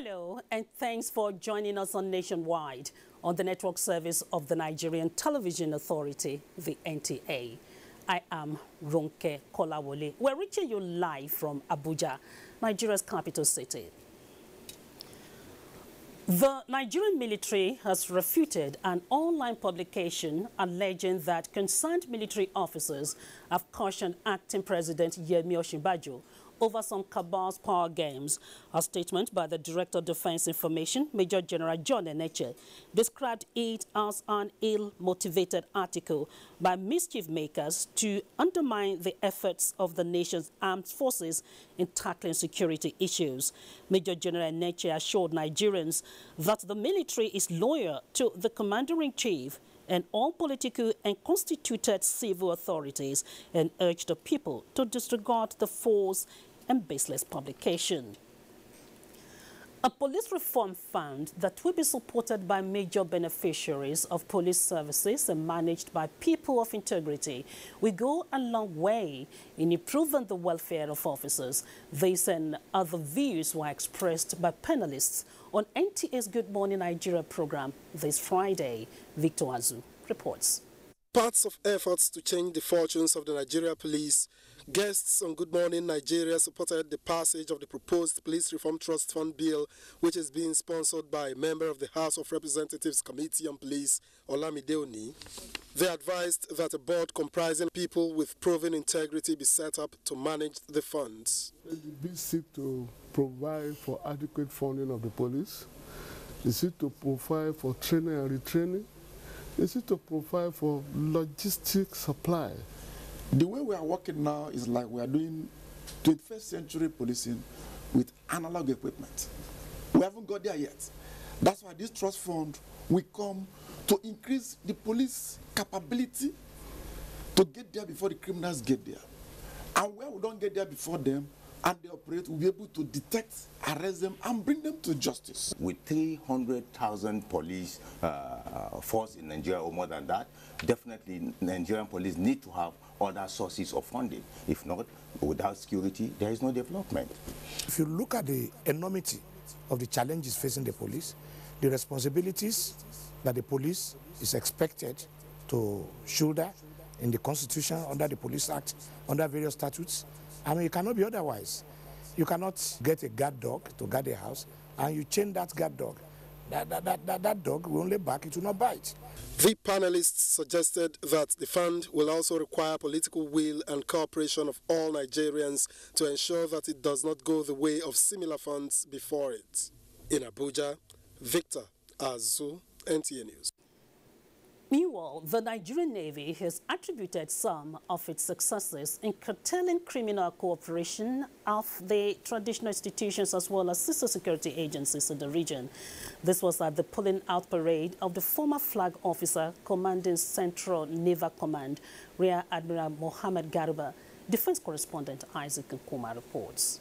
Hello, and thanks for joining us on Nationwide on the network service of the Nigerian Television Authority, the NTA. I am Ronke Kolawole. We're reaching you live from Abuja, Nigeria's capital city. The Nigerian military has refuted an online publication alleging that concerned military officers have cautioned acting President Yemi Osinbajo over some cabal's power games. A statement by the Director of Defense Information, Major General John Eneche, described it as an ill-motivated article by mischief makers to undermine the efforts of the nation's armed forces in tackling security issues. Major General Eneche assured Nigerians that the military is loyal to the Commander-in-Chief and all political and constituted civil authorities, and urged the people to disregard the false and baseless publication. A police reform fund that will be supported by major beneficiaries of police services and managed by people of integrity will go a long way in improving the welfare of officers. These and other views were expressed by panelists on NTA's Good Morning Nigeria program this Friday. Victor Azu reports. Parts of efforts to change the fortunes of the Nigeria police, guests on Good Morning Nigeria supported the passage of the proposed Police Reform Trust Fund Bill, which is being sponsored by a member of the House of Representatives Committee on Police, Olamide Oni. They advised that a board comprising people with proven integrity be set up to manage the funds. The bill seeks to provide for adequate funding of the police. They seek to provide for training and retraining. They seek to provide for logistic supply. The way we are working now is like we are doing 21st century policing with analog equipment. We haven't got there yet. That's why this trust fund will come to increase the police capability to get there before the criminals get there. And where we don't get there before them and they operate, we'll be able to detect, arrest them, and bring them to justice. With 300,000 police force in Nigeria or more than that, definitely Nigerian police need to have other sources of funding. If not, without security, there is no development. If you look at the enormity of the challenges facing the police, the responsibilities that the police is expected to shoulder in the Constitution, under the Police Act, under various statutes, I mean, it cannot be otherwise. You cannot get a guard dog to guard a house and you chain that guard dog. That dog will only bark, it will not bite. The panelists suggested that the fund will also require political will and cooperation of all Nigerians to ensure that it does not go the way of similar funds before it. In Abuja, Victor Azu, NTA News. Meanwhile, the Nigerian Navy has attributed some of its successes in curtailing criminal cooperation of the traditional institutions as well as sister security agencies in the region. This was at the pulling out parade of the former flag officer commanding Central Naval Command, Rear Admiral Mohammed Garba. Defense correspondent Isaac Nkuma reports.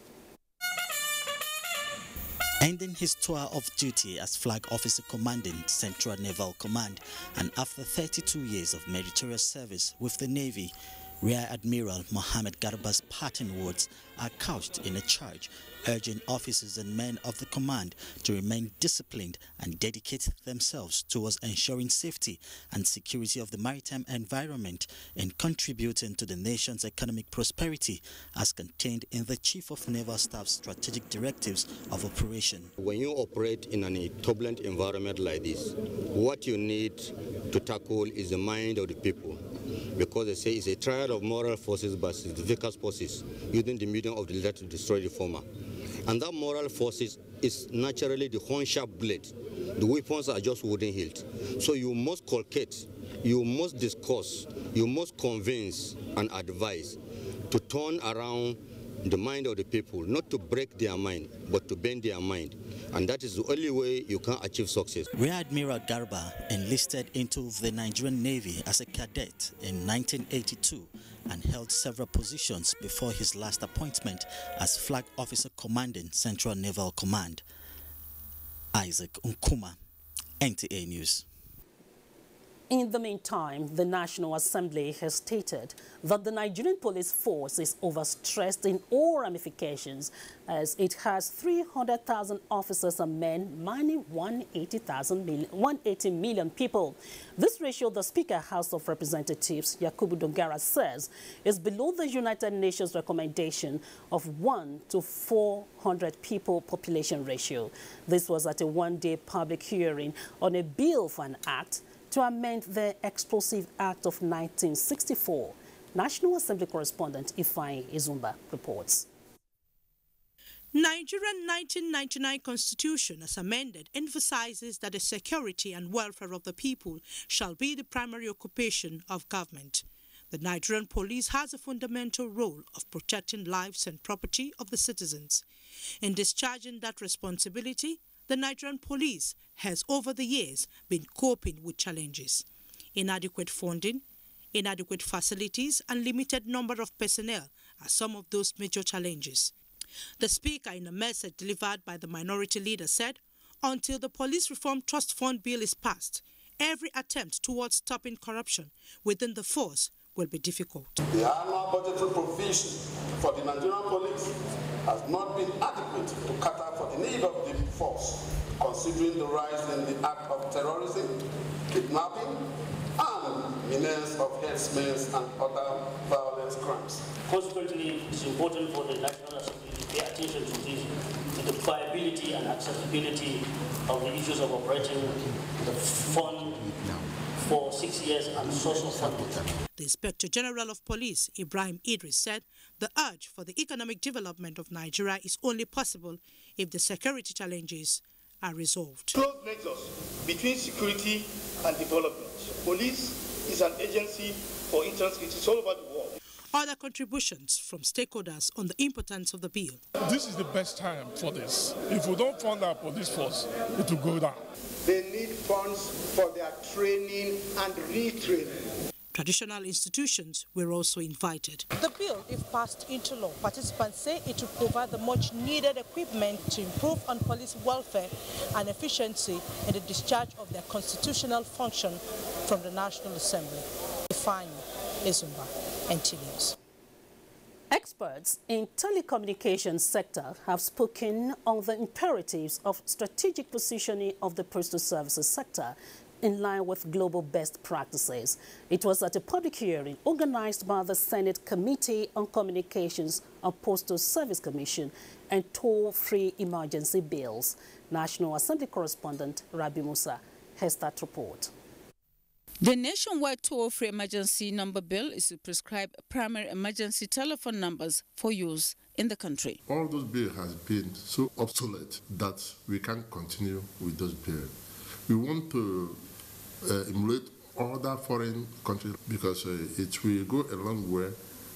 Ending his tour of duty as Flag Officer commanding Central Naval Command, and after 32 years of meritorious service with the Navy, Rear Admiral Mohammed Garba's parting words are couched in a charge urging officers and men of the command to remain disciplined and dedicate themselves towards ensuring safety and security of the maritime environment and contributing to the nation's economic prosperity as contained in the Chief of Naval Staff's strategic directives of operation. When you operate in a turbulent environment like this, what you need to tackle is the mind of the people, because they say it's a triad of moral forces versus the vicious forces, using the medium of the letter to destroy the former. And that moral forces is naturally the horn-sharp blade. The weapons are just wooden hilt. So you must culcate, you must discuss, you must convince and advise to turn around the mind of the people, not to break their mind, but to bend their mind. And that is the only way you can achieve success. Rear Admiral Garba enlisted into the Nigerian Navy as a cadet in 1982 and held several positions before his last appointment as Flag Officer commanding Central Naval Command. Isaac Nkuma, NTA News. In the meantime, the National Assembly has stated that the Nigerian police force is overstressed in all ramifications as it has 300,000 officers and men manning 180 million people. This ratio, the Speaker, House of Representatives, Yakubu Dongara, says is below the United Nations recommendation of 1 to 400 people population ratio. This was at a one-day public hearing on a bill for an act to amend the Explosive Act of 1964. National Assembly correspondent Ifeanyi Izumba reports. Nigerian 1999 Constitution, as amended, emphasizes that the security and welfare of the people shall be the primary occupation of government. The Nigerian police has a fundamental role of protecting lives and property of the citizens. In discharging that responsibility, the Nigerian police has over the years been coping with challenges. Inadequate funding, inadequate facilities, and limited number of personnel are some of those major challenges. The Speaker, in a message delivered by the minority leader, said, until the Police Reform Trust Fund Bill is passed, every attempt towards stopping corruption within the force will be difficult. The annual budgetary provision for the Nigerian police has not been adequate to cater for the need of the force, considering the rise in the act of terrorism, kidnapping, and menace of herdsmen and other violence crimes. Consequently, it's important for the National Assembly to pay attention to this, to the viability and accessibility of the issues of operating the fund for 6 years and source of funding. The Inspector General of Police, Ibrahim Idris, said the urge for the economic development of Nigeria is only possible if the security challenges are resolved. Close nexus between security and development. Police is an agency for internal security all over the world. Other contributions from stakeholders on the importance of the bill. This is the best time for this. If we don't fund our police force, it will go down. They need funds for their training and retraining. Traditional institutions were also invited. The bill, if passed into law, participants say it will provide the much needed equipment to improve on police welfare and efficiency in the discharge of their constitutional function from the National Assembly. Ifeanyi Izumba, NT News. Experts in telecommunications sector have spoken on the imperatives of strategic positioning of the Postal Services sector in line with global best practices. It was at a public hearing organized by the Senate Committee on Communications and Postal Service Commission and toll-free emergency bills. National Assembly correspondent Rabi Musa has that report. The nationwide toll-free emergency number bill is to prescribe primary emergency telephone numbers for use in the country. All those bills has been so obsolete that we can't continue with those bills. We want to emulate other foreign countries because it will go a long way.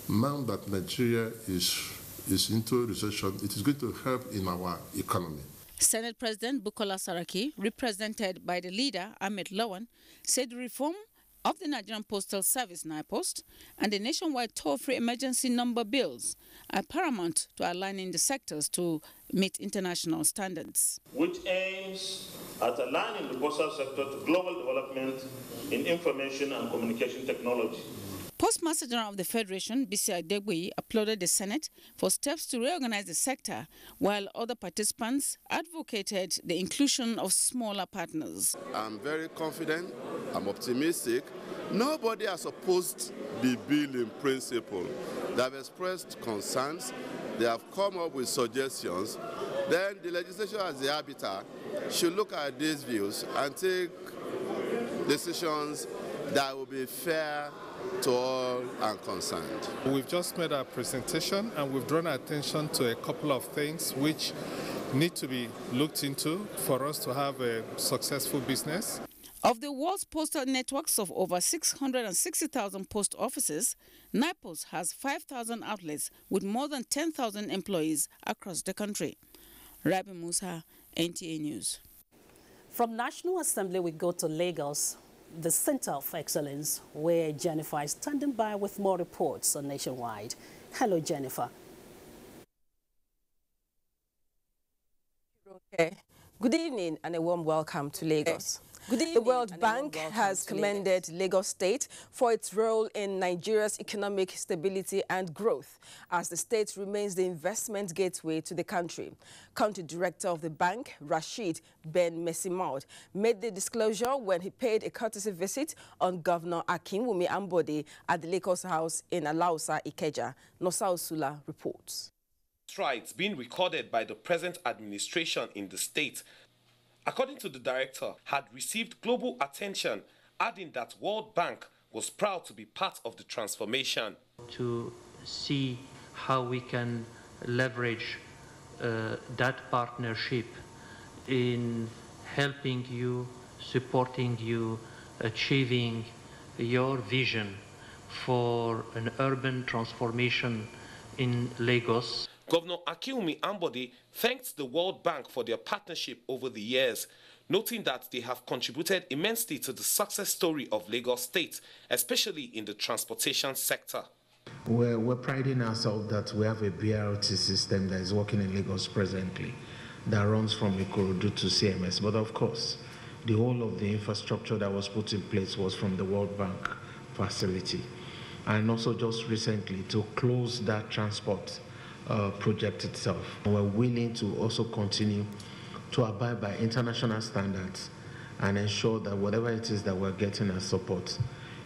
Now that Nigeria is into recession, it is going to help in our economy. Senate President Bukola Saraki, represented by the leader Ahmed Lawan, said the reform of the Nigerian Postal Service (NIPOST) and the nationwide toll-free emergency number bills are paramount to aligning the sectors to meet international standards, which aims at aligning the postal sector to global development in information and communication technology. Postmaster General of the Federation, Bisi Adegboyi, applauded the Senate for steps to reorganize the sector, while other participants advocated the inclusion of smaller partners. I'm very confident, I'm optimistic. Nobody has opposed the bill in principle. They have expressed concerns, they have come up with suggestions. Then the legislature as the arbiter should look at these views and take decisions that will be fair to all and concerned. We've just made our presentation and we've drawn attention to a couple of things which need to be looked into for us to have a successful business. Of the world's postal networks of over 660,000 post offices, NIPOST has 5,000 outlets with more than 10,000 employees across the country. Rabi Musa, NTA News. From National Assembly, we go to Lagos, the Center of Excellence, where Jennifer is standing by with more reports on Nationwide. Hello, Jennifer. Okay. Good evening and a warm welcome to Lagos. The World Bank has commended Lagos State for its role in Nigeria's economic stability and growth, as the state remains the investment gateway to the country. Country Director of the bank, Rashid Ben Messimaud, made the disclosure when he paid a courtesy visit on Governor Akinwumi Ambode at the Lagos House in Alausa, Ikeja. Nosa Osula reports. Strides being recorded by the present administration in the state, according to the director, had received global attention, adding that World Bank was proud to be part of the transformation. To see how we can leverage that partnership in helping you, supporting you, achieving your vision for an urban transformation in Lagos. Governor Akinwumi Ambode thanked the World Bank for their partnership over the years, noting that they have contributed immensely to the success story of Lagos State, especially in the transportation sector. We're priding ourselves that we have a BRT system that is working in Lagos presently, that runs from Ikorodu to CMS. But of course, the whole of the infrastructure that was put in place was from the World Bank facility. And also just recently to close that transport project itself. We're willing to also continue to abide by international standards and ensure that whatever it is that we're getting as support,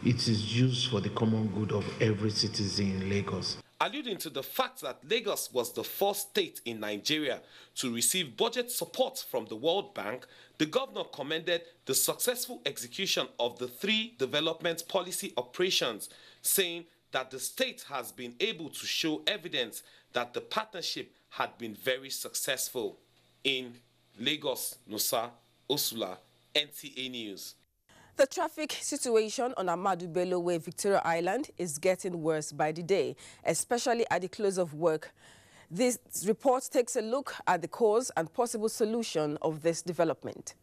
it is used for the common good of every citizen in Lagos. Alluding to the fact that Lagos was the first state in Nigeria to receive budget support from the World Bank, the governor commended the successful execution of the 3 development policy operations, saying that the state has been able to show evidence that the partnership had been very successful. In Lagos, Nosa Osula, NTA News. The traffic situation on Ahmadu Bello Way, Victoria Island, is getting worse by the day, especially at the close of work. This report takes a look at the cause and possible solution of this development.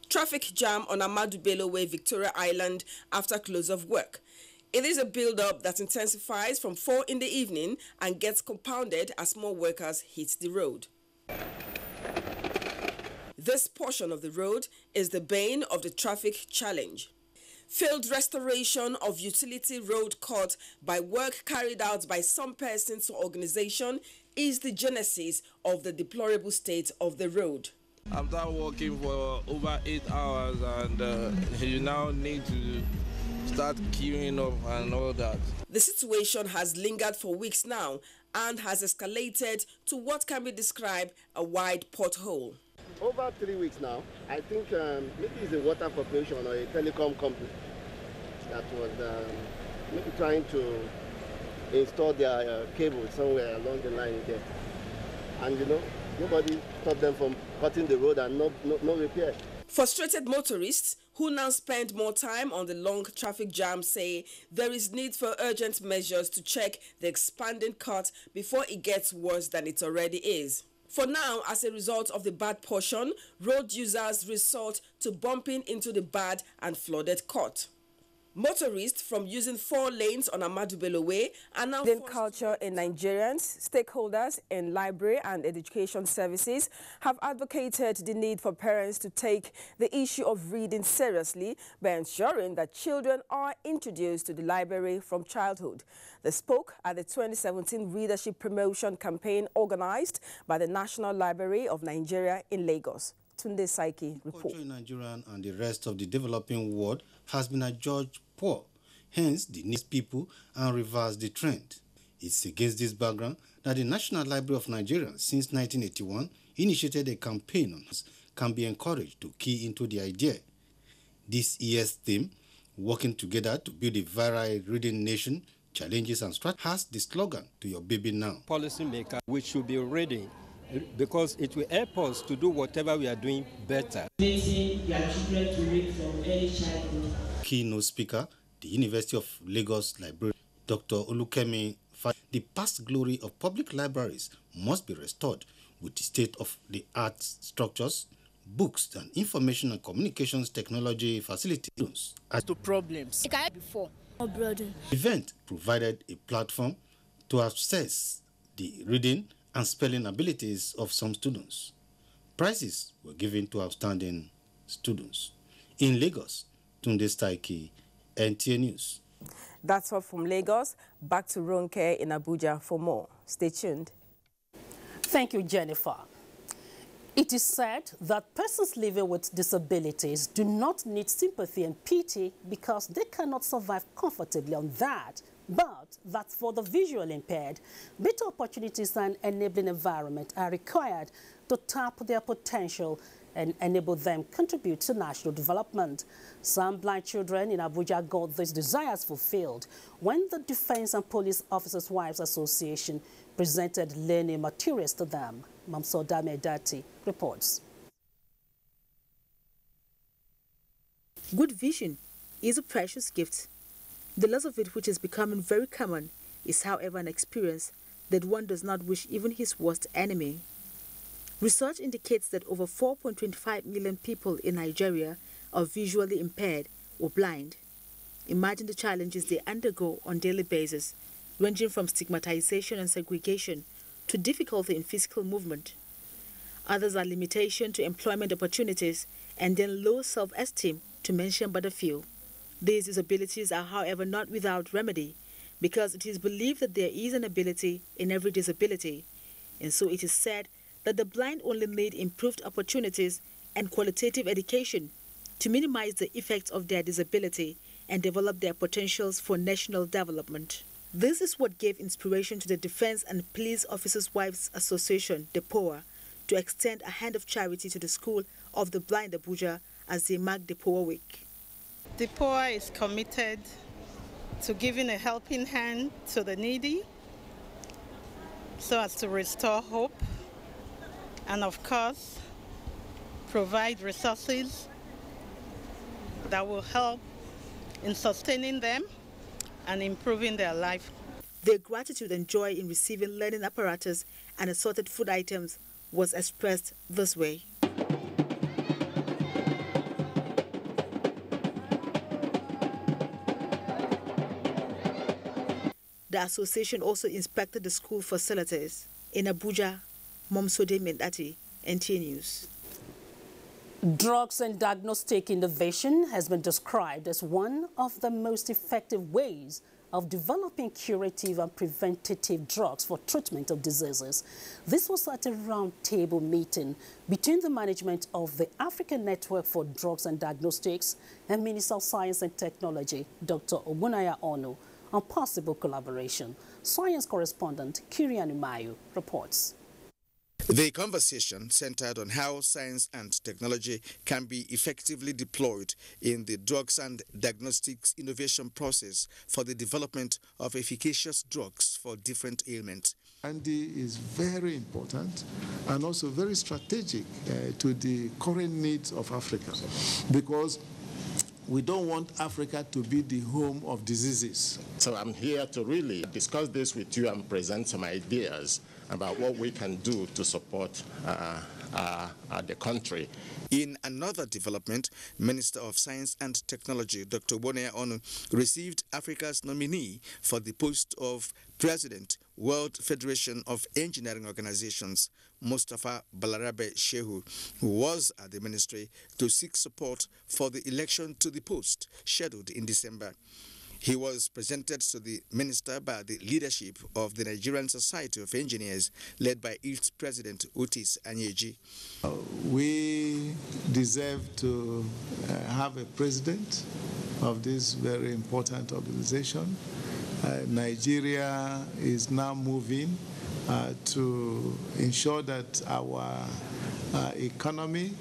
Traffic jam on Ahmadu Bello Way, Victoria Island after close of work. It is a build-up that intensifies from 4 in the evening and gets compounded as more workers hit the road. This portion of the road is the bane of the traffic challenge. Failed restoration of utility road caught by work carried out by some persons or organization is the genesis of the deplorable state of the road. After working for over 8 hours and you now need to start queuing up and all that. The situation has lingered for weeks now and has escalated to what can be described a wide pothole. Over 3 weeks now, I think maybe it's a water corporation or a telecom company that was maybe trying to install their cable somewhere along the line there. And you know, nobody stopped them from cutting the road and no repair. Frustrated motorists who now spend more time on the long traffic jam say there is need for urgent measures to check the expanding cut before it gets worse than it already is. For now, as a result of the bad portion, road users resort to bumping into the bad and flooded cut. Motorists from using 4 lanes on Ahmadu Bello Way are now culture in Nigerians, stakeholders in library and education services have advocated the need for parents to take the issue of reading seriously by ensuring that children are introduced to the library from childhood. They spoke at the 2017 Readership Promotion Campaign organized by the National Library of Nigeria in Lagos. Tunde Saiki report. Culture in Nigeria and the rest of the developing world has been adjudged poor, hence the needs people and reverse the trend. It's against this background that the National Library of Nigeria since 1981 initiated a campaign on can be encouraged to key into the idea. This year's theme, working together to build a viral reading nation, challenges and strategies, has the slogan "To Your Baby Now." Policymakers, we should be ready because it will help us to do whatever we are doing better. Making your children to read from early childhood. Keynote speaker, the University of Lagos librarian, Dr. Olukemi, the past glory of public libraries must be restored with the state-of-the-art structures, books, and information and communications technology facilities. As to problems, before. The event provided a platform to assess the reading and spelling abilities of some students. Prizes were given to outstanding students. In Lagos, Tunde Staiki, NTA News. That's all from Lagos. Back to Ronke in Abuja for more. Stay tuned. Thank you, Jennifer. It is said that persons living with disabilities do not need sympathy and pity because they cannot survive comfortably on that, but that for the visually impaired, better opportunities and enabling environment are required to tap their potential and enable them contribute to national development. Some blind children in Abuja got these desires fulfilled when the Defense and Police Officers' Wives Association presented learning materials to them. Mamsodame Dati reports. Good vision is a precious gift. The loss of it, which is becoming very common, is however an experience that one does not wish even his worst enemy. Research indicates that over 4.25 million people in Nigeria are visually impaired or blind. Imagine the challenges they undergo on a daily basis, ranging from stigmatization and segregation to difficulty in physical movement. Others are limitation to employment opportunities and then low self-esteem, to mention but a few. These disabilities are, however, not without remedy, because it is believed that there is an ability in every disability, and so it is said that the blind only need improved opportunities and qualitative education to minimize the effects of their disability and develop their potentials for national development. This is what gave inspiration to the Defense and Police Officers' Wives Association, DEPOA, to extend a hand of charity to the School of the Blind Abuja as they mark DEPOA Week. DEPOA is committed to giving a helping hand to the needy so as to restore hope and, of course, provide resources that will help in sustaining them and improving their life. Their gratitude and joy in receiving learning apparatus and assorted food items was expressed this way. The association also inspected the school facilities. In Abuja, Momsode Mendati, NTA News. Drugs and diagnostic innovation has been described as one of the most effective ways of developing curative and preventative drugs for treatment of diseases. This was at a roundtable meeting between the management of the African Network for Drugs and Diagnostics and Minister of Science and Technology, Dr. Ogunaya Onu, on possible collaboration. Science correspondent Kirian Umayu reports. The conversation centered on how science and technology can be effectively deployed in the drugs and diagnostics innovation process for the development of efficacious drugs for different ailments. R&D is very important and also very strategic to the current needs of Africa, because we don't want Africa to be the home of diseases. So I'm here to really discuss this with you and present some ideas about what we can do to support the country. In another development, Minister of Science and Technology, Dr. Ogunaya Onu, received Africa's nominee for the post of President, World Federation of Engineering Organizations, Mustafa Balarabe Shehu, who was at the ministry to seek support for the election to the post scheduled in December. He was presented to the minister by the leadership of the Nigerian Society of Engineers, led by its president, Otis Anyeji. We deserve to have a president of this very important organization. Nigeria is now moving to ensure that our economy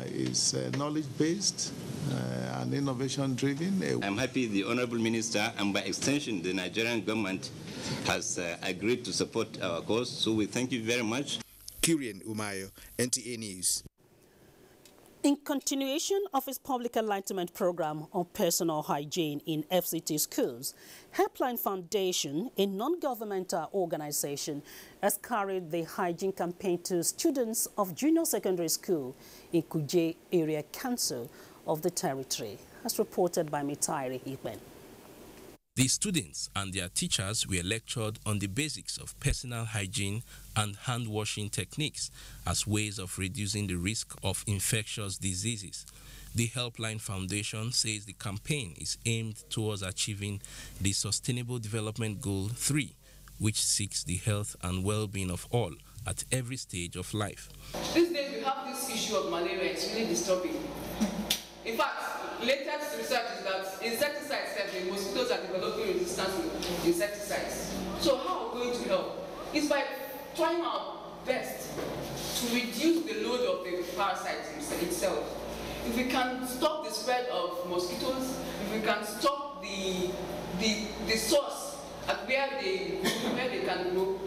is knowledge-based and innovation-driven. I'm happy the Honorable Minister and by extension the Nigerian government has agreed to support our cause, so we thank you very much. Kirian Umayo, NTA News. In continuation of its public enlightenment program on personal hygiene in FCT schools, Helpline Foundation, a non-governmental organization, has carried the hygiene campaign to students of junior secondary school in Kuje Area Council of the territory, as reported by Mitairi Iben. The students and their teachers were lectured on the basics of personal hygiene and hand-washing techniques as ways of reducing the risk of infectious diseases. The Helpline Foundation says the campaign is aimed towards achieving the Sustainable Development Goal 3, which seeks the health and well-being of all at every stage of life. These days we have this issue of malaria. It's really disturbing. In fact, latest research is that insecticides, the mosquitoes are developing resistance to insecticides. So how are we going to help? It's by trying our best to reduce the load of the parasites itself. If we can stop the spread of mosquitoes, if we can stop the source at where they can grow,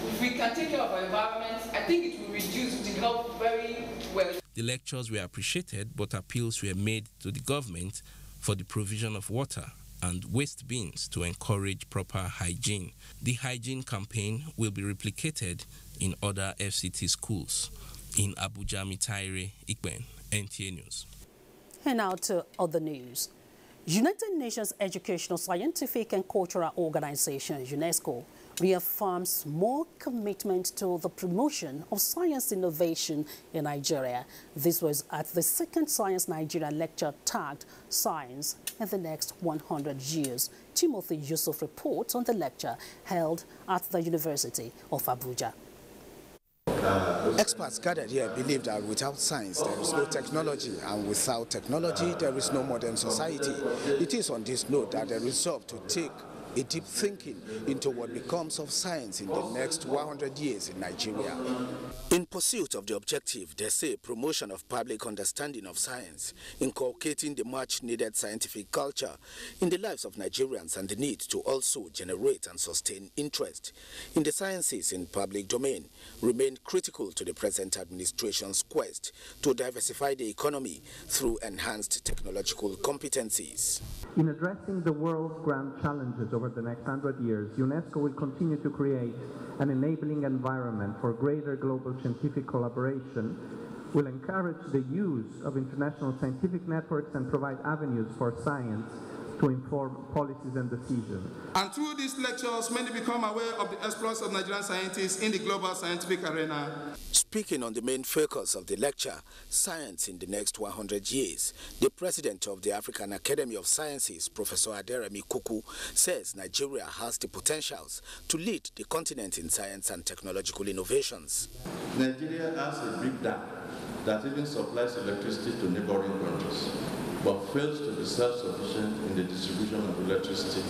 if we can take care of our environment, I think it will reduce, it will help very well. The lectures were appreciated, but appeals were made to the government for the provision of water and waste bins to encourage proper hygiene. The hygiene campaign will be replicated in other FCT schools. In Abuja, Mitaire Ikben, NTA News. And now to other news. United Nations Educational, Scientific and Cultural Organization, UNESCO, reaffirms more commitment to the promotion of science innovation in Nigeria. This was at the second Science Nigeria lecture tagged Science in the Next 100 Years. Timothy Yusuf reports on the lecture held at the University of Abuja. Experts gathered here believe that without science there is no technology, and without technology there is no modern society. It is on this note that they resolve to take a deep thinking into what becomes of science in the next 100 years in Nigeria. In pursuit of the objective, they say promotion of public understanding of science, inculcating the much needed scientific culture in the lives of Nigerians, and the need to also generate and sustain interest in the sciences in public domain remain critical to the present administration's quest to diversify the economy through enhanced technological competencies. In addressing the world's grand challenges over the next 100 years, UNESCO will continue to create an enabling environment for greater global scientific collaboration, will encourage the use of international scientific networks and provide avenues for science to inform policies and decisions. And through these lectures, many become aware of the exploits of Nigerian scientists in the global scientific arena. Speaking on the main focus of the lecture, Science in the Next 100 Years, the president of the African Academy of Sciences, Professor Aderemi Kuku, says Nigeria has the potentials to lead the continent in science and technological innovations. Nigeria has a big dam that even supplies electricity to neighboring countries, but fails to be self-sufficient in the distribution of electricity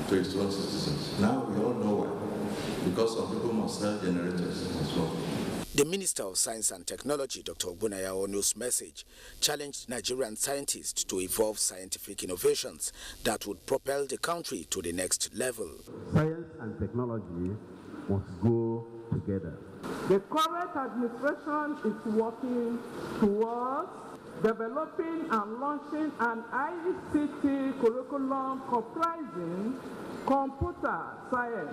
to its own citizens. Now we all know why, because some people must sell generators as well. The Minister of Science and Technology, Dr. Ogbunaya Onu's message challenged Nigerian scientists to evolve scientific innovations that would propel the country to the next level. Science and technology must go together. The current administration is working towards developing and launching an ICT curriculum comprising computer science.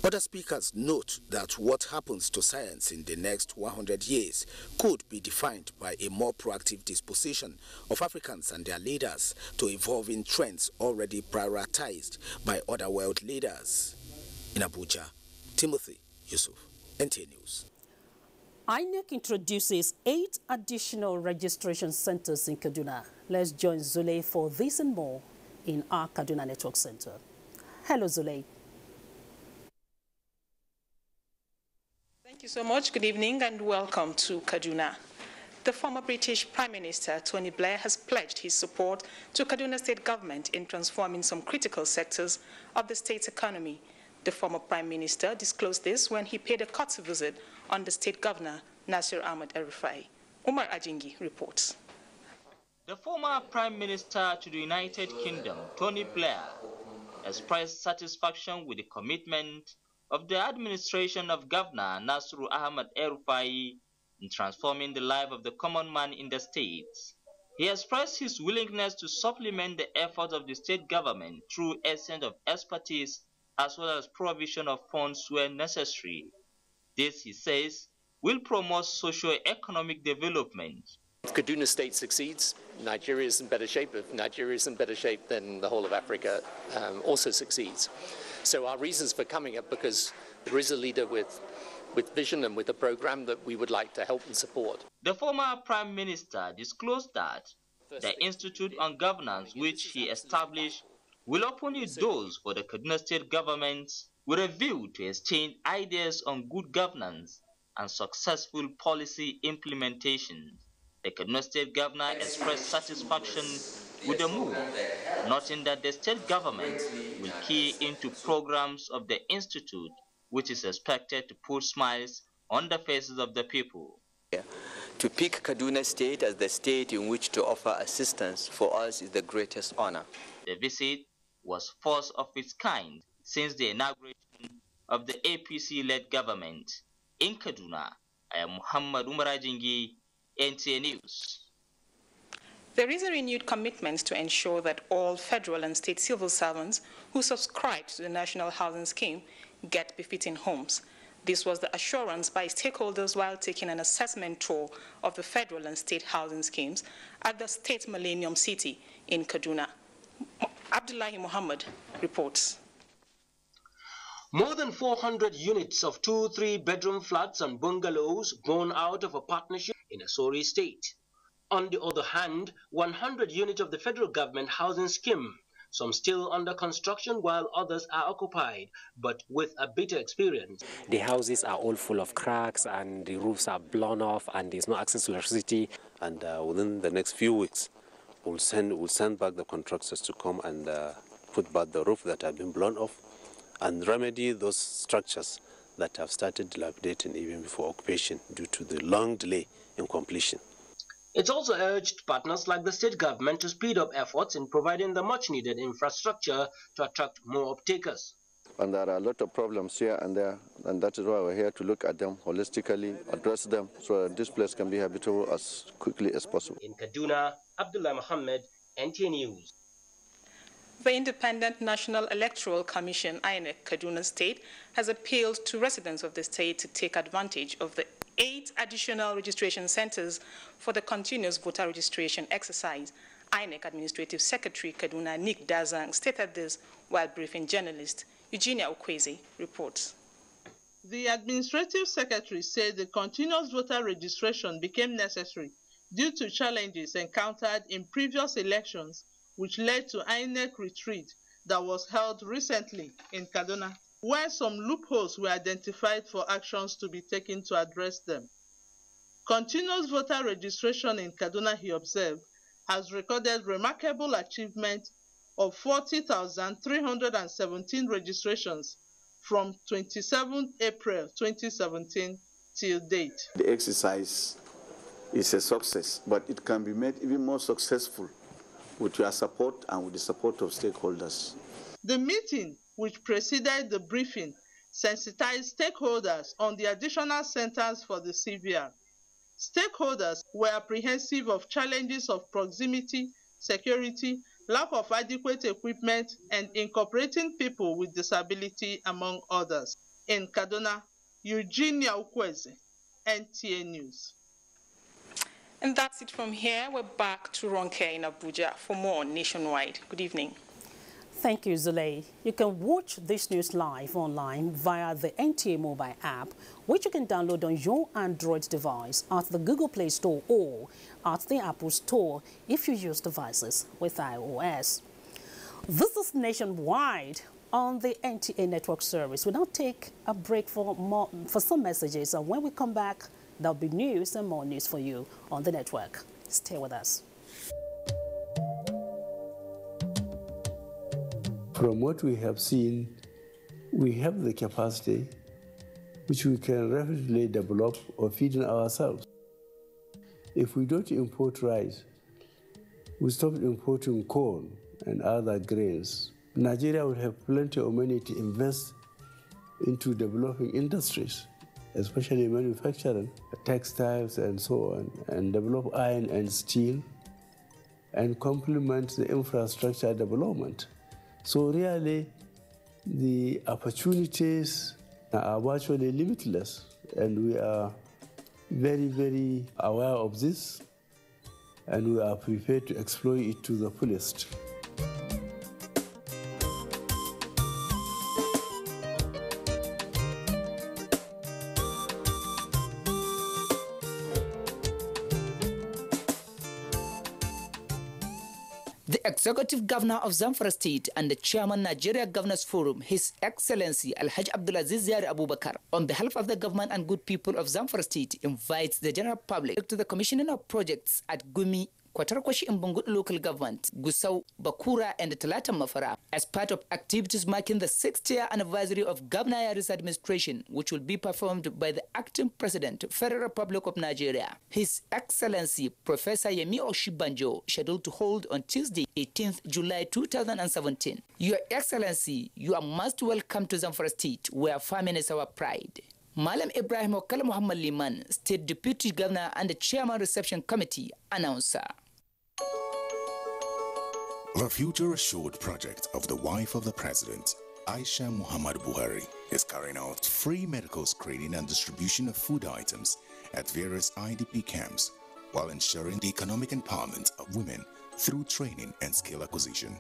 Other speakers note that what happens to science in the next 100 years could be defined by a more proactive disposition of Africans and their leaders to evolving trends already prioritized by other world leaders. In Abuja, Timothy Yusuf, NTA News. INEC introduces 8 additional registration centers in Kaduna. Let's join Zulay for this and more in our Kaduna Network Center. Hello, Zulay. Thank you so much. Good evening and welcome to Kaduna. The former British Prime Minister, Tony Blair, has pledged his support to Kaduna State government in transforming some critical sectors of the state's economy. The former Prime Minister disclosed this when he paid a courtesy visit on the State Governor, Nasir Ahmed El-Rufai. Umar Ajingi reports. The former Prime Minister to the United Kingdom, Tony Blair, expressed satisfaction with the commitment of the administration of Governor Nasir Ahmed El-Rufai in transforming the life of the common man in the state. He expressed his willingness to supplement the efforts of the state government through exchange of expertise as well as provision of funds where necessary. This, he says, will promote socio-economic development. If Kaduna State succeeds, Nigeria is in better shape. If Nigeria is in better shape, then the whole of Africa also succeeds. So our reasons for coming are because there is a leader with vision and with a program that we would like to help and support. The former Prime Minister disclosed that the Institute on Governance, which he established, will open its doors for the Kaduna State government with a view to exchange ideas on good governance and successful policy implementation. The Kaduna State governor expressed satisfaction with the move, noting that the state government will key into programs of the Institute, which is expected to put smiles on the faces of the people. To pick Kaduna State as the state in which to offer assistance for us is the greatest honor. The visit was first of its kind since the inauguration of the APC-led government. In Kaduna, I am Muhammad Umarajingi, NTA News. There is a renewed commitment to ensure that all federal and state civil servants who subscribe to the National Housing Scheme get befitting homes. This was the assurance by stakeholders while taking an assessment tour of the federal and state housing schemes at the State Millennium City in Kaduna. Abdullahi Muhammad reports. More than 400 units of 2-3 bedroom flats and bungalows born out of a partnership in Asori State. On the other hand, 100 units of the federal government housing scheme, some still under construction while others are occupied, but with a bitter experience. The houses are all full of cracks and the roofs are blown off and there's no access to electricity. And within the next few weeks, we'll send back the contractors to come and put back the roof that have been blown off and remedy those structures that have started dilapidating even before occupation due to the long delay in completion. It's also urged partners like the state government to speed up efforts in providing the much-needed infrastructure to attract more off-takers. And there are a lot of problems here and there, and that is why we're here to look at them holistically, address them, so that this place can be habitable as quickly as possible. In Kaduna, Abdullah Muhammad, NTA News. The Independent National Electoral Commission, INEC, Kaduna State, has appealed to residents of the state to take advantage of the 8 additional registration centers for the continuous voter registration exercise. INEC Administrative Secretary Kaduna Nick Dazang stated this while briefing journalist Eugenia Okwezi reports. The Administrative Secretary said the continuous voter registration became necessary due to challenges encountered in previous elections, which led to INEC retreat that was held recently in Kaduna, where some loopholes were identified for actions to be taken to address them. Continuous voter registration in Kaduna, he observed, has recorded remarkable achievement of 40,317 registrations from 27 April 2017 till date. The exercise is a success, but it can be made even more successful with your support and with the support of stakeholders. The meeting, which preceded the briefing, sensitized stakeholders on the additional centers for the CVR. Stakeholders were apprehensive of challenges of proximity, security, lack of adequate equipment, and incorporating people with disability, among others. In Kaduna, Eugenia Okwezi, NTA News. And that's it from here. We're back to Ronke in Abuja for more Nationwide. Good evening. Thank you, Zulay. You can watch this news live online via the NTA mobile app, which you can download on your Android device at the Google Play Store or at the Apple Store if you use devices with iOS. This is Nationwide on the NTA network service. We'll now take a break for some messages, and when we come back, there'll be news and more news for you on the network. Stay with us. From what we have seen, we have the capacity which we can rapidly develop or feed in ourselves. If we don't import rice, we stop importing corn and other grains, Nigeria will have plenty of money to invest into developing industries, especially manufacturing, textiles and so on, and develop iron and steel, and complement the infrastructure development. So really, the opportunities are virtually limitless, and we are very, very aware of this. and we are prepared to exploit it to the fullest. The Executive Governor of Zamfara State and the Chairman Nigeria Governors Forum, His Excellency Alhaji Abdulaziz Yari Abubakar, on behalf of the government and good people of Zamfara State, invites the general public to the commissioning of projects at Gumi, Kwatarkwashi Mbungut local government, Gusau, Bakura and Talata Mafara as part of activities marking the 6th-year anniversary of Governor Yari's administration, which will be performed by the acting president, Federal Republic of Nigeria. His Excellency Professor Yemi Oshibanjo, scheduled to hold on Tuesday, 18th July 2017. Your Excellency, you are most welcome to Zamfara State, where farming is our pride. Malam Ibrahim Okala Muhammad Liman, State Deputy Governor and the Chairman Reception Committee, announcer. The Future Assured project of the wife of the President, Aisha Muhammad Buhari, is carrying out free medical screening and distribution of food items at various IDP camps while ensuring the economic empowerment of women through training and skill acquisition.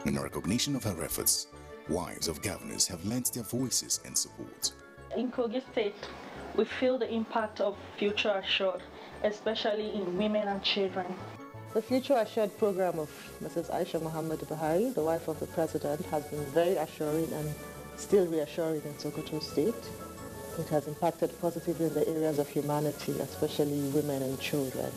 In recognition of her efforts, wives of governors have lent their voices in support. In Kogi State, we feel the impact of Future Assured, especially in women and children. The Future Assured program of Mrs. Aisha Muhammad Buhari, the wife of the President, has been very assuring and still reassuring in Sokoto State. It has impacted positively in the areas of humanity, especially women and children.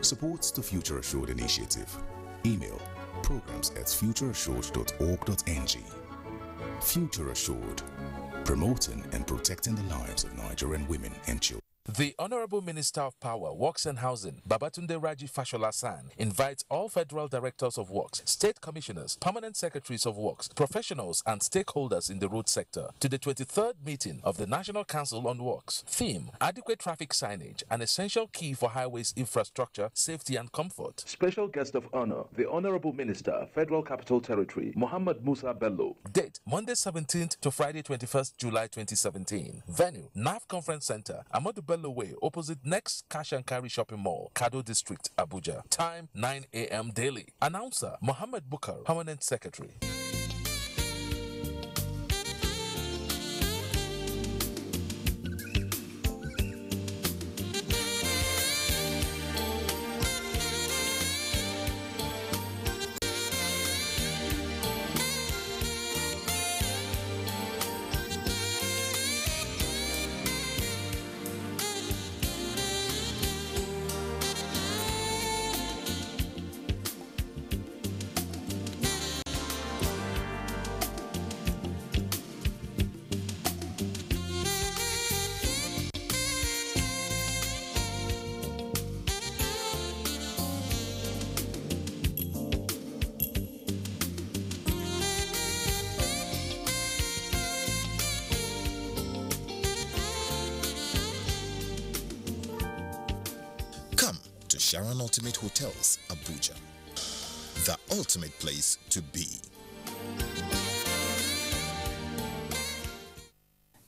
Supports the Future Assured initiative. Email programs@futureassured.org.ng. Future Assured, promoting and protecting the lives of Nigerian women and children. The Honorable Minister of Power, Works and Housing, Babatunde Raji Fashola-San, invites all Federal Directors of Works, State Commissioners, Permanent Secretaries of Works, professionals and stakeholders in the road sector to the 23rd meeting of the National Council on Works. Theme: adequate traffic signage, an essential key for highways infrastructure, safety and comfort. Special guest of honor, the Honorable Minister, Federal Capital Territory, Muhammad Musa Bello. Date: Monday 17th to Friday 21st July 2017. Venue: NAF Conference Center, Amadu Bello Way, opposite next Cash and Carry Shopping Mall, Kado District, Abuja. Time: 9 a.m. daily. Announcer: Mohammed Bukar, Permanent Secretary. Sharon Ultimate Hotels, Abuja, the ultimate place to be.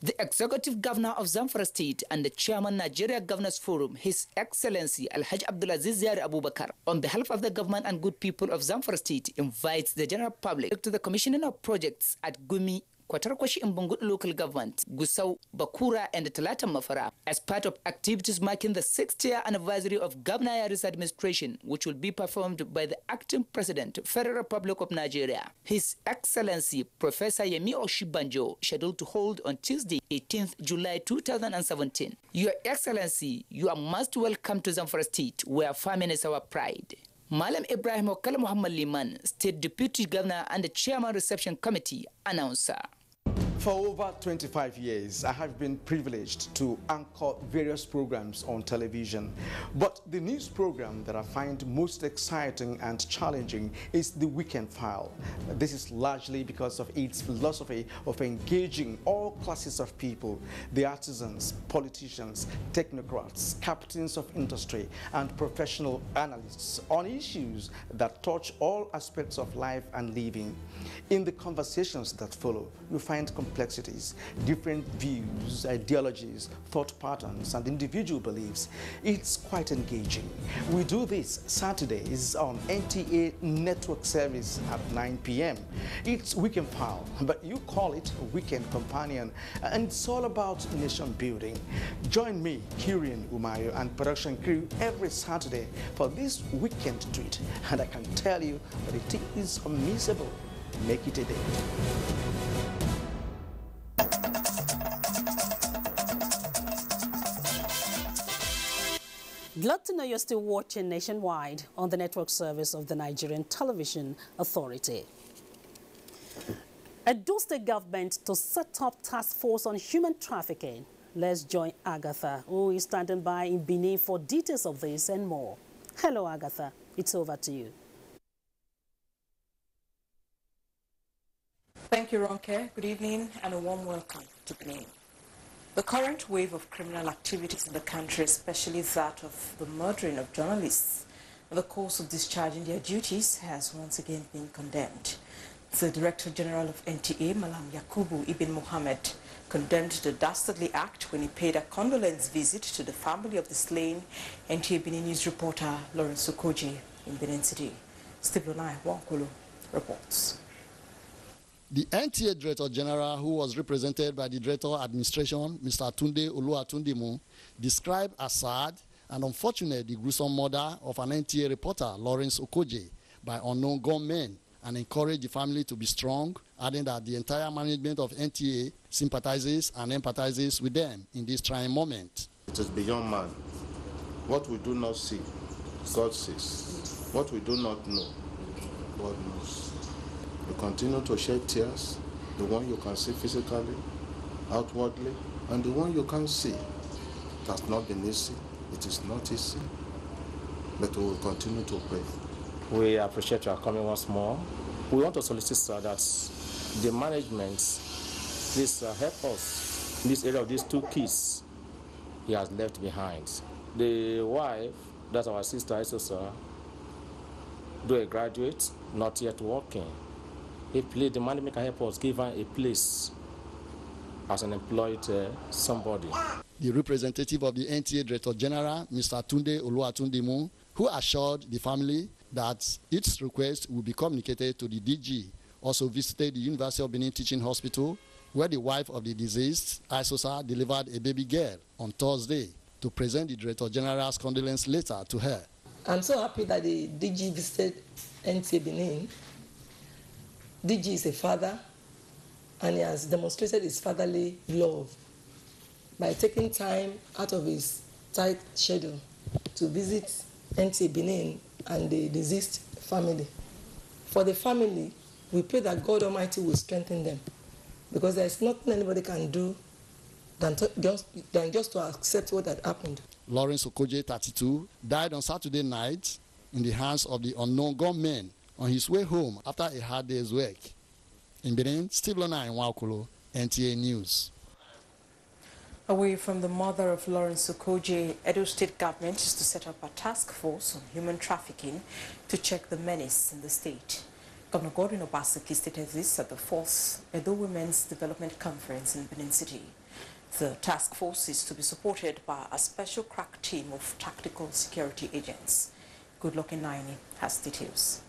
The Executive Governor of Zamfara State and the Chairman Nigeria Governors Forum, His Excellency Alhaji Abdulaziz Yari Abubakar, on behalf of the government and good people of Zamfara State, invites the general public to the commissioning of projects at Gumi, Kwatarkwashi Mbungut local government, Gusau, Bakura and Talata Mafara as part of activities marking the 6th-year anniversary of Governor Yari's administration, which will be performed by the acting president, Federal Republic of Nigeria. His Excellency Professor Yemi Oshibanjo, scheduled to hold on Tuesday, 18th July 2017. Your Excellency, you are most welcome to Zamfara State, where farming is our pride. Malam Ibrahim Okala Muhammad Liman, State Deputy Governor and the Chairman Reception Committee, announcer. For over 25 years, I have been privileged to anchor various programs on television. But the news program that I find most exciting and challenging is The Weekend File. This is largely because of its philosophy of engaging all classes of people, the artisans, politicians, technocrats, captains of industry, and professional analysts on issues that touch all aspects of life and living. In the conversations that follow, you find complexities, different views, ideologies, thought patterns, and individual beliefs. It's quite engaging. We do this Saturdays on NTA Network Service at 9 p.m. It's Weekend File, but you call it Weekend Companion, and it's all about nation building. Join me, Kirian Umayo, and production crew every Saturday for this weekend treat, and I can tell you that it is unmissable. Make it a day. Glad to know you're still watching nationwide on the network service of the Nigerian Television Authority. Edo State government to set up task force on human trafficking. Let's join Agatha, who is standing by in Benin for details of this and more. Hello, Agatha. It's over to you. Thank you, Ronke. Good evening and a warm welcome to Benin. The current wave of criminal activities in the country, especially that of the murdering of journalists in the course of discharging their duties, has once again been condemned. The Director General of NTA, Malam Yakubu Ibn Mohammed, condemned the dastardly act when he paid a condolence visit to the family of the slain NTA Benin News reporter Lawrence Okoje in Benin City. Steve Lonai Wankolo reports. The NTA Director General, who was represented by the Director Administration, Mr. Tunde Oluwatundimu, described as sad and unfortunate the gruesome murder of an NTA reporter, Lawrence Okoje, by unknown gunmen, and encouraged the family to be strong, adding that the entire management of NTA sympathizes and empathizes with them in this trying moment. It is beyond man. What we do not see, God sees. What we do not know, God knows. You continue to shed tears, the one you can see physically, outwardly, and the one you can't see. It has not been easy. It is not easy, but we will continue to pray. We appreciate your coming once more. We want to solicit that the management, please help us in this area of these two kids he has left behind. The wife, that's our sister Isosa, though a graduate, not yet working. If the management can help us, give her a place as an employed somebody. The representative of the NTA Director General, Mr. Tunde Oluwatundimu, who assured the family that its request will be communicated to the DG, also visited the University of Benin Teaching Hospital, where the wife of the deceased, Isosa, delivered a baby girl on Thursday to present the Director General's condolence letter to her. I'm so happy that the DG visited NTA Benin. DG is a father, and he has demonstrated his fatherly love by taking time out of his tight schedule to visit NTA Benin and the deceased family. For the family, we pray that God Almighty will strengthen them, because there is nothing anybody can do than just to accept what had happened. Lawrence Okoje, 32, died on Saturday night in the hands of the unknown gunmen on his way home after a hard day's work. In Benin, Steve Lonai Wankolo, NTA News. Away from the mother of Lawrence Okoje, Edo State government is to set up a task force on human trafficking to check the menace in the state. Governor Godwin Obaseki stated this at the 4th Edo Women's Development Conference in Benin City. The task force is to be supported by a special crack team of tactical security agents. Goodluck Inaini has details.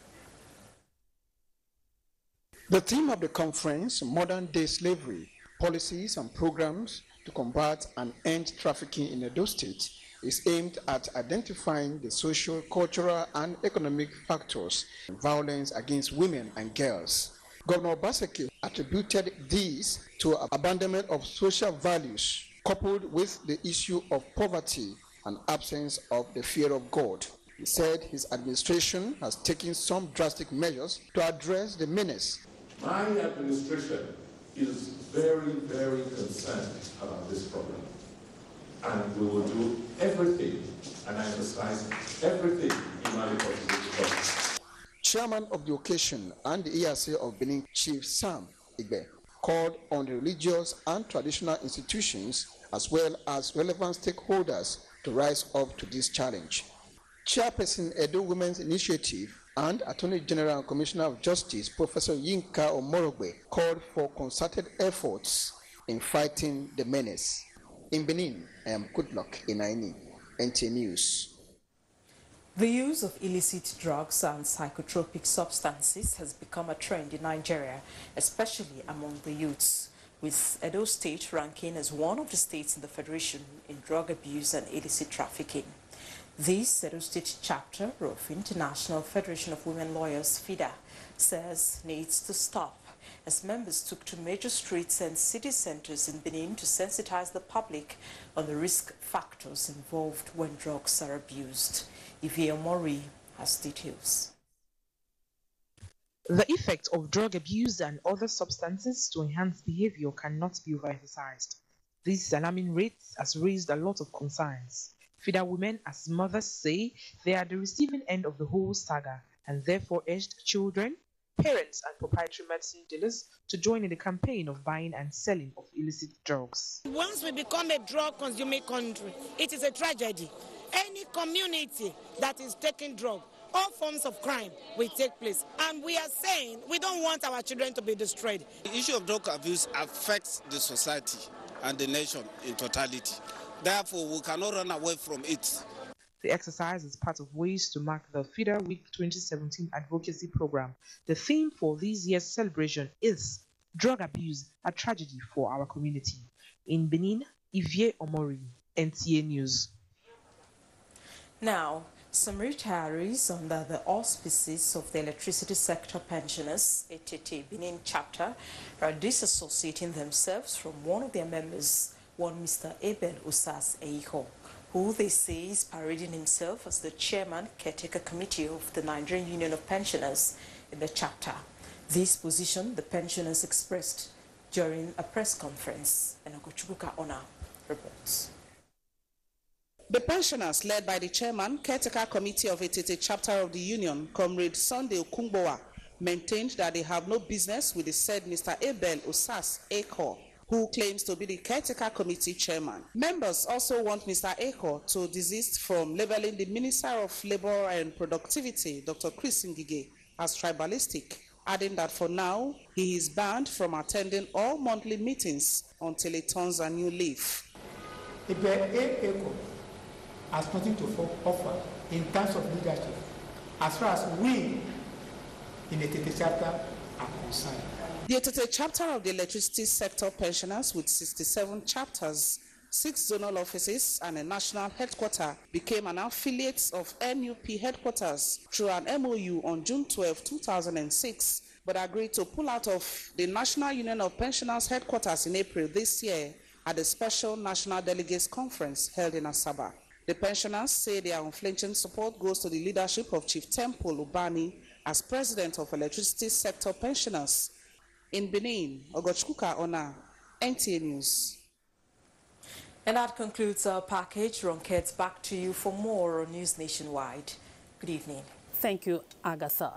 The theme of the conference, Modern-Day Slavery, Policies and Programs to Combat and End Trafficking in Edo State, is aimed at identifying the social, cultural, and economic factors in violence against women and girls. Governor Obaseki attributed these to abandonment of social values, coupled with the issue of poverty and absence of the fear of God. He said his administration has taken some drastic measures to address the menace. My administration is very, very concerned about this problem. And we will do everything, and I emphasize everything humanly possible to come. Chairman of the occasion and the ERC of Benin, Chief Sam Igbe, called on the religious and traditional institutions as well as relevant stakeholders to rise up to this challenge. Chairperson Edo Women's Initiative, And Attorney General and Commissioner of Justice, Professor Yinka Omorogbe, called for concerted efforts in fighting the menace. In Benin, I am Goodluck Inaini, NTA News. The use of illicit drugs and psychotropic substances has become a trend in Nigeria, especially among the youths, with Edo State ranking as one of the states in the Federation in drug abuse and illicit trafficking. This Edo State chapter of International Federation of Women Lawyers, FIDA, says needs to stop, as members took to major streets and city centers in Benin to sensitize the public on the risk factors involved when drugs are abused. Ivia Mori has details. The effect of drug abuse and other substances to enhance behavior cannot be overemphasized. This alarming rate has raised a lot of concerns. FIDA women, as mothers, say they are the receiving end of the whole saga and therefore urged children, parents and proprietary medicine dealers to join in the campaign of buying and selling of illicit drugs. Once we become a drug-consuming country, it is a tragedy. Any community that is taking drugs, all forms of crime will take place. And we are saying we don't want our children to be destroyed. The issue of drug abuse affects the society and the nation in totality. Therefore, we cannot run away from it. The exercise is part of ways to mark the FIDA Week 2017 advocacy program. The theme for this year's celebration is Drug Abuse, a Tragedy for Our Community. In Benin, Ivie Omori, NTA News. Now, some retirees under the auspices of the Electricity Sector Pensioners, ATT Benin chapter, are disassociating themselves from one of their members, one Mr. Abel Usas Eiho, who they say is parading himself as the chairman caretaker committee of the Nigerian Union of Pensioners in the chapter. This position the pensioners expressed during a press conference. Enogochukuka Ona reports. The pensioners, led by the chairman, caretaker committee of ATT chapter of the union, Comrade Sunday Okungbowa, maintained that they have no business with the said Mr. Abel Usas Eiho, who claims to be the caretaker committee chairman. Members also want Mr. Eiho to desist from labeling the Minister of Labour and Productivity, Dr. Chris Ngige, as tribalistic, adding that for now, he is banned from attending all monthly meetings until he turns a new leaf. Eiho has nothing to offer in terms of leadership, as far as we in the ATT chapter are concerned. The ATT chapter of the Electricity Sector Pensioners, with 67 chapters, 6 zonal offices and a national headquarter, became an affiliate of NUP headquarters through an MOU on June 12, 2006, but agreed to pull out of the National Union of Pensioners headquarters in April this year at the Special National Delegates Conference held in Asaba. The pensioners say their unflinching support goes to the leadership of Chief Temple Ubani as president of Electricity Sector Pensioners. In Benin, Ogochkuka Ona, NTA News. And that concludes our package. Ronket, back to you for more on News Nationwide. Good evening. Thank you, Agatha.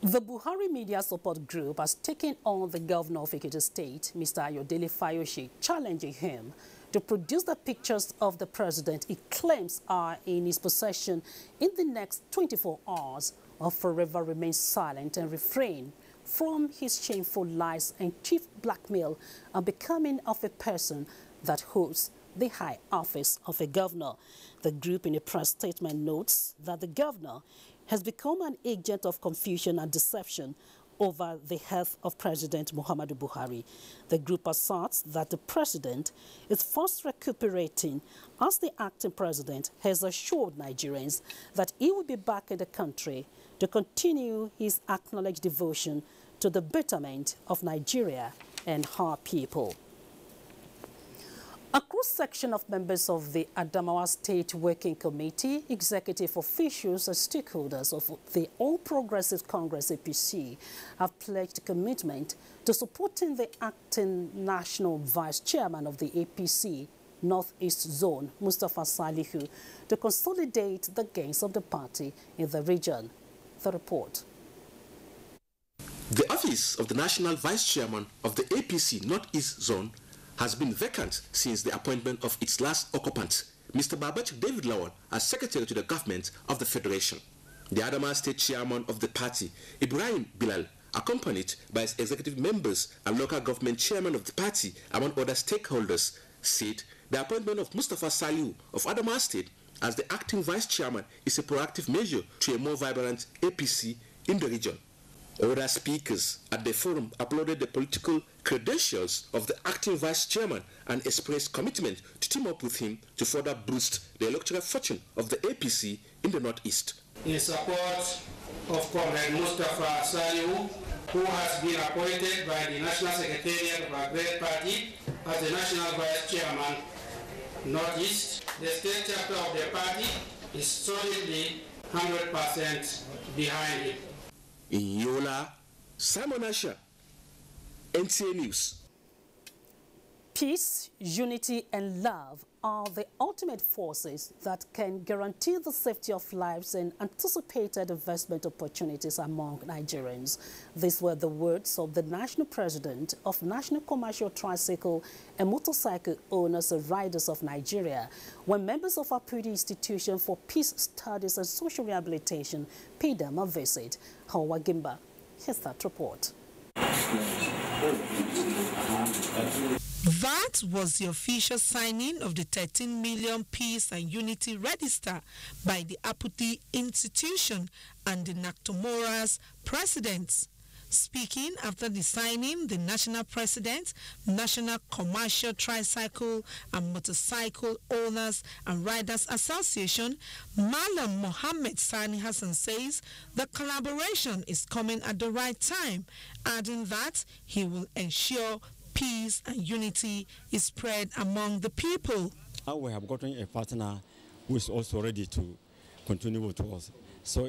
The Buhari Media Support Group has taken on the governor of Ekiti State, Mr. Ayodele Fayose, challenging him to produce the pictures of the president he claims are in his possession in the next 24 hours, or forever remain silent and refrain from his shameful lies and chief blackmail and becoming of a person that holds the high office of a governor. The group in a press statement notes that the governor has become an agent of confusion and deception over the health of President Muhammadu Buhari. The group asserts that the president is fast recuperating as the acting president has assured Nigerians that he will be back in the country to continue his acknowledged devotion to the betterment of Nigeria and her people. A cross-section of members of the Adamawa State Working Committee, executive officials and stakeholders of the All Progressives Congress APC have pledged commitment to supporting the acting national vice chairman of the APC Northeast Zone, Mustafa Salihu, to consolidate the gains of the party in the region. The report. The office of the national vice chairman of the APC Northeast Zone has been vacant since the appointment of its last occupant, Mr. Babach David Lawal, as secretary to the government of the federation. The Adamawa State Chairman of the party, Ibrahim Bilal, accompanied by his executive members and local government chairman of the party, among other stakeholders, said the appointment of Mustafa Saliu of Adamawa State as the acting vice chairman is a proactive measure to a more vibrant APC in the region. Other speakers at the forum applauded the political credentials of the acting vice chairman and expressed commitment to team up with him to further boost the electoral fortune of the APC in the Northeast. In support of Comrade Mustafa Saliu, who has been appointed by the National Secretariat of our great party as the National Vice Chairman, Northeast, the state chapter of the party is solidly 100% behind it. In Yola, Simon Asher, NTA News. Peace, unity, and love are the ultimate forces that can guarantee the safety of lives and anticipated investment opportunities among Nigerians. These were the words of the National President of National Commercial Tricycle and Motorcycle Owners and Riders of Nigeria when members of Abuja Institution for Peace Studies and Social Rehabilitation paid them a visit. Hawa Gimba, here's that report. That was the official signing of the 13 million Peace and Unity Register by the Abuja Institution and the NACTOMORA's presidents. Speaking after the signing, the National President, National Commercial Tricycle and Motorcycle Owners and Riders Association, Malam Mohammed Sani Hassan says the collaboration is coming at the right time, adding that he will ensure peace and unity is spread among the people. Now we have gotten a partner who is also ready to continue with us. So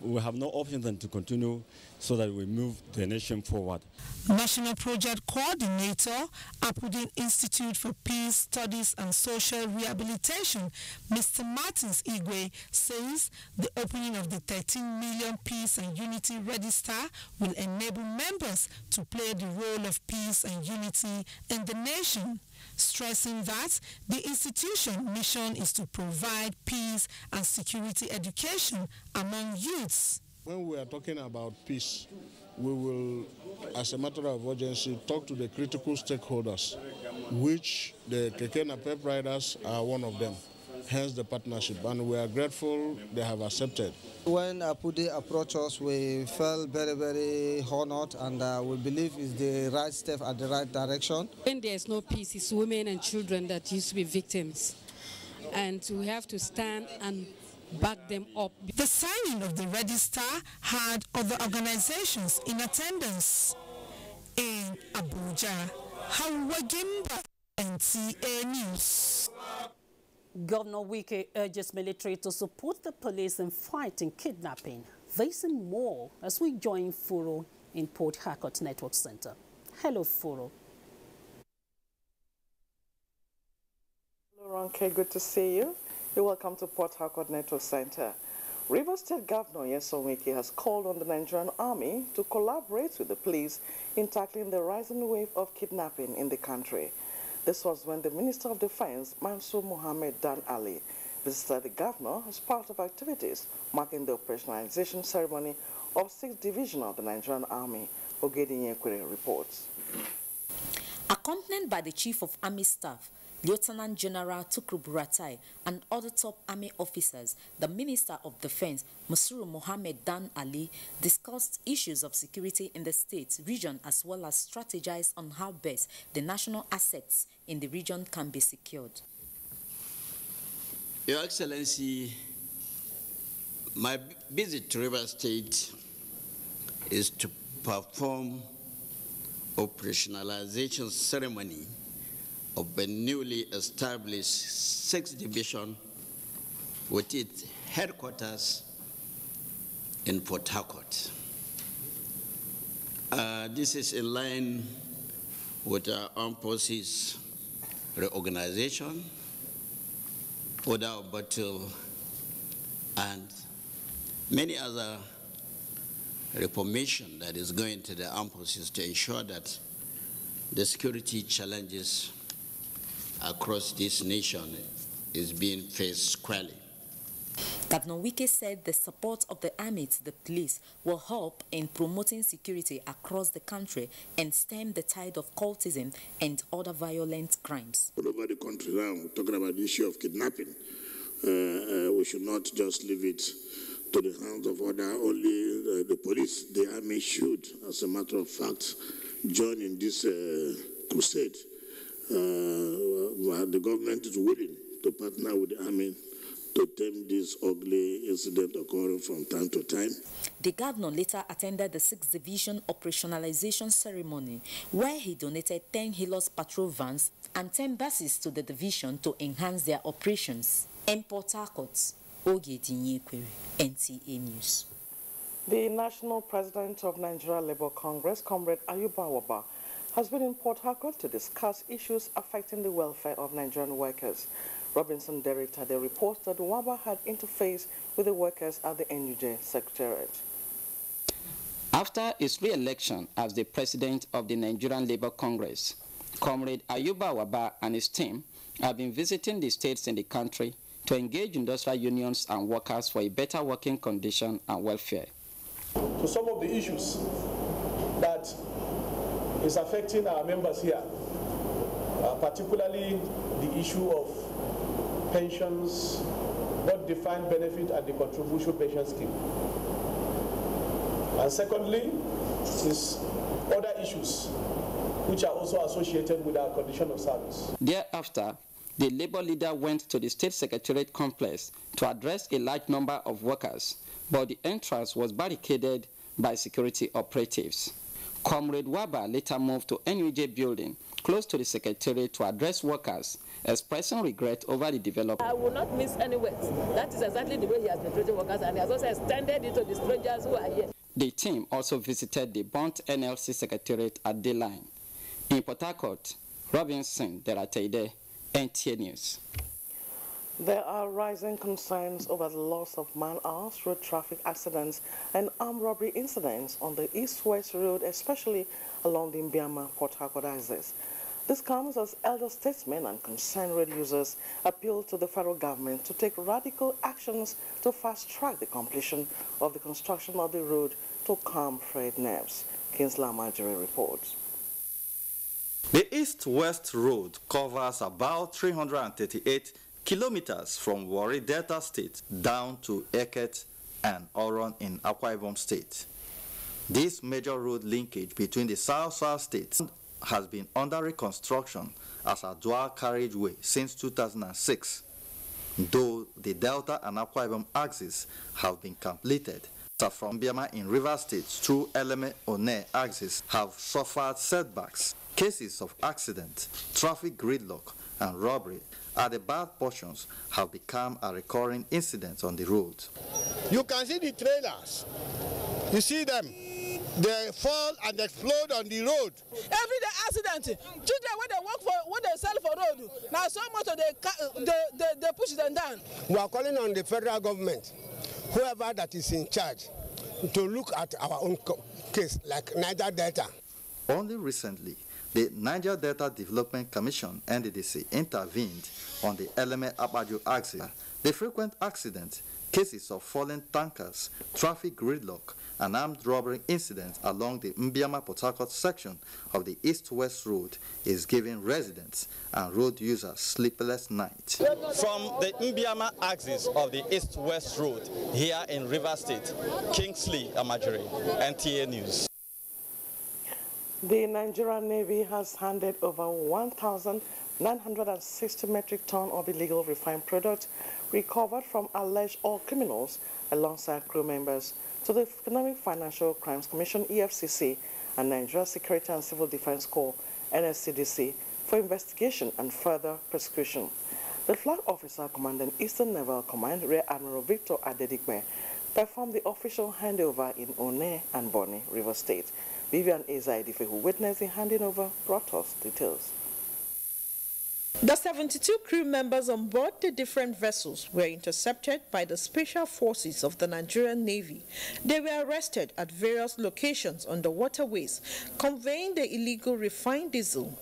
we have no option than to continue so that we move the nation forward. National Project Coordinator, Abuja Institute for Peace Studies and Social Rehabilitation, Mr. Martins Igwe, says the opening of the 13 million Peace and Unity Register will enable members to play the role of peace and unity in the nation, stressing that the institution mission is to provide peace and security education among youths. When we are talking about peace, we will, as a matter of urgency, talk to the critical stakeholders, which the Keke Napep riders are one of them, hence the partnership, and we are grateful they have accepted. When Abuja approached us, we felt very, very honored, and we believe it's the right step at the right direction. When there's no peace, it's women and children that used to be victims, and we have to stand and back them up. The signing of the register had other organizations in attendance. In Abuja, Hawa Gimba, NTA News. Governor Wike urges military to support the police in fighting kidnapping. This and more as we join Furo in Port Harcourt Network Center. Hello, Furo. Hello, Ronke. Good to see you. You're welcome to Port Harcourt Network Center. Rivers State Governor Nyesom Wike has called on the Nigerian Army to collaborate with the police in tackling the rising wave of kidnapping in the country. This was when the Minister of Defense, Mansour Mohammed Dan Ali, visited the governor as part of activities marking the operationalization ceremony of 6th Division of the Nigerian Army. Ogedi Nyekwere reports. Accompanied by the Chief of Army Staff, Lieutenant General Tukur Buratai, and other top army officers, the Minister of Defense, Mansour Mohammed Dan Ali, discussed issues of security in the state, region, as well as strategized on how best the national assets in the region can be secured. Your Excellency, my visit to Rivers State is to perform operationalization ceremony of the newly established 6th Division with its headquarters in Port Harcourt. This is in line with our armed forces reorganization, order of battle, and many other reformation that is going to the armed forces to ensure that the security challenges across this nation is being faced squarely. Governor Wike said the support of the army to the police will help in promoting security across the country and stem the tide of cultism and other violent crimes. All over the country now, we're talking about the issue of kidnapping. We should not just leave it to the hands of only the police. The army should, as a matter of fact, join in this crusade. The government is willing to partner with the army to tame this ugly incident occurring from time to time. The governor later attended the 6th Division operationalization ceremony, where he donated 10 Hilos patrol vans and 10 buses to the division to enhance their operations. In Port Harcourt, Oge Dinyekwere, NTA News. The National President of Nigeria Labour Congress, Comrade Ayuba Waba, has been in Port Harcourt to discuss issues affecting the welfare of Nigerian workers. Robinson Derek Tade reports that Waba had interfaced with the workers at the NUJ Secretariat. After his re-election as the president of the Nigerian Labour Congress, Comrade Ayuba Waba and his team have been visiting the states in the country to engage industrial unions and workers for a better working condition and welfare. To some of the issues that is affecting our members here, particularly the issue of pensions, both defined benefit and the contribution pension scheme. And secondly, is other issues which are also associated with our condition of service. Thereafter, the labor leader went to the state secretariat complex to address a large number of workers, but the entrance was barricaded by security operatives. Comrade Waba later moved to NUJ building close to the secretariat to address workers, expressing regret over the development. I will not miss any words. That is exactly the way he has been treating workers, and he has also extended it to the strangers who are here. The team also visited the Bont NLC secretariat at the line. In Port Harcourt, Robinson Deratede, NTA News. There are rising concerns over the loss of man-hours, road traffic accidents, and armed robbery incidents on the EastWest Route, especially along the Mbiama-Port Harcourt axis. This comes as elder statesmen and concerned road users appeal to the federal government to take radical actions to fast-track the completion of the construction of the road to calm frayed nerves. Kingsley Marjorie reports. The East-West Road covers about 338 kilometers from Warri Delta State down to Eket and Oron in Akwa Ibom State. This major road linkage between the South-South states has been under reconstruction as a dual carriageway since 2006, though the Delta and Akwa Ibom axes have been completed. From Mbiama in River State through Eleme One axis have suffered setbacks. Cases of accident, traffic gridlock, and robbery at the bad portions have become a recurring incident on the road. You can see the trailers. You see them. They fall and explode on the road. Every day accident. Children when they work for, when they sell for road, now so much they push them down. We are calling on the federal government, whoever that is in charge, to look at our own case, like Niger Delta. Only recently, the Niger Delta Development Commission, NDDC, intervened on the Eleme Abajo axis. The frequent accidents, cases of fallen tankers, traffic gridlock, and armed robbery incidents along the Mbiama-Port Harcourt section of the East-West Road is giving residents and road users sleepless nights. From the Mbiama axis of the East-West Road here in River State, Kingsley Amajiri, NTA News. The Nigerian Navy has handed over 1,960 metric tons of illegal refined products recovered from alleged oil criminals alongside crew members to the Economic Financial Crimes Commission, EFCC, and Nigeria Security and Civil Defense Corps, NSCDC, for investigation and further prosecution. The flag officer commanding Eastern Naval Command, Rear Admiral Victor Adedigbe, performed the official handover in One and Bonny, River State. Vivian Ezaidife, who witnessed the handing over, brought us details. The 72 crew members on board the different vessels were intercepted by the special forces of the Nigerian Navy. They were arrested at various locations on the waterways, conveying the illegal refined diesel.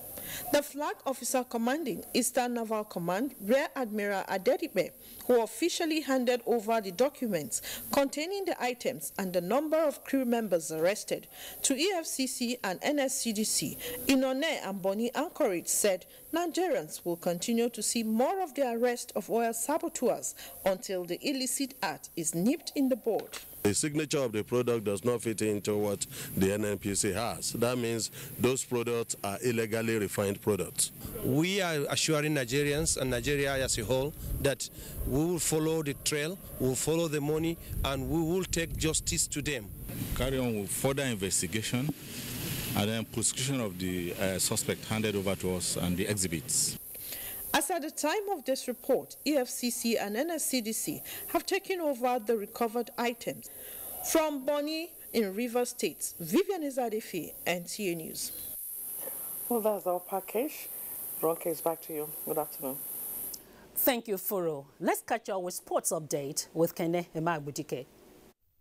The flag officer commanding Eastern Naval Command, Rear Admiral Adedipe, who officially handed over the documents containing the items and the number of crew members arrested to EFCC and NSCDC in One and Bonny Anchorage, said Nigerians will continue to see more of the arrest of oil saboteurs until the illicit act is nipped in the bud. The signature of the product does not fit into what the NNPC has. That means those products are illegally refined products. We are assuring Nigerians and Nigeria as a whole that we will follow the trail, we will follow the money, and we will take justice to them. Carry on with further investigation and then prosecution of the suspect handed over to us and the exhibits. As at the time of this report, EFCC and NSCDC have taken over the recovered items. From Bonny in Rivers State, Vivian Izadefi, NTA News. Well, that's our package. Ronke, back to you. Good afternoon. Thank you, Furo. Let's catch up with sports update with Kene Emagbudike.